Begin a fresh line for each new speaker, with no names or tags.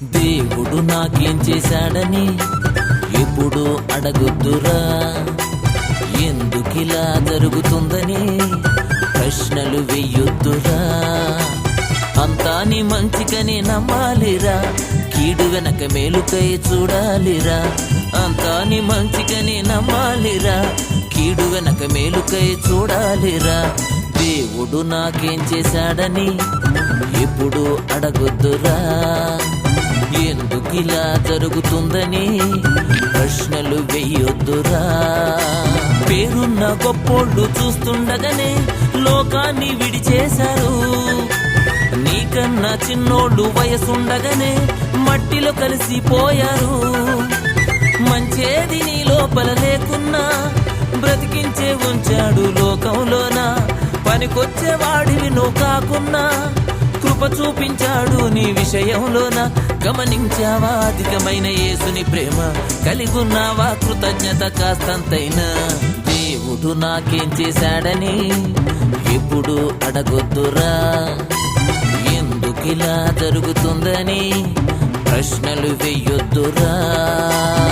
దేవుడు నాకేం చేశాడని ఎప్పుడు అడగొద్దురా. ఎందుకిలా జరుగుతుందని ప్రశ్నలు వెయ్యొద్దురా. అంతా నీ మంచికని నమ్మాలిరా, కీడు వెనక మేలుకై చూడాలిరా. అంతా నీ మంచికని నమ్మాలిరా, కీడు వెనక మేలుకై చూడాలిరా. దేవుడు నాకేం చేశాడని ఎప్పుడు అడగొద్దురా. ఎందుకిలా జరుగుతుందని ప్రశ్నలు వెయ్యొద్దురా. పేరున్న గొప్పోళ్ళు చూస్తుండగానే లోకాన్ని విడిచేశారు. నీకన్నా చిన్నోళ్ళు వయసుండగానే మట్టిలో కలిసిపోయారు. మంచేది నీ లోపల లేకున్నా బ్రతికించే ఉంచాడు లోకంలోన. పనికొచ్చేవాడివి నువ్వు కాకున్నా కృప చూపించాడు నీ విషయంలోన. గమనించావా అధికమైన యేసుని ప్రేమ, కలిగున్నావా కృతజ్ఞత కాస్తంతైనా. దేవుడు నాకేం చేశాడని ఎప్పుడు అడగొద్దురా. ఎందుకిలా జరుగుతుందని ప్రశ్నలు వెయ్యొద్దురా.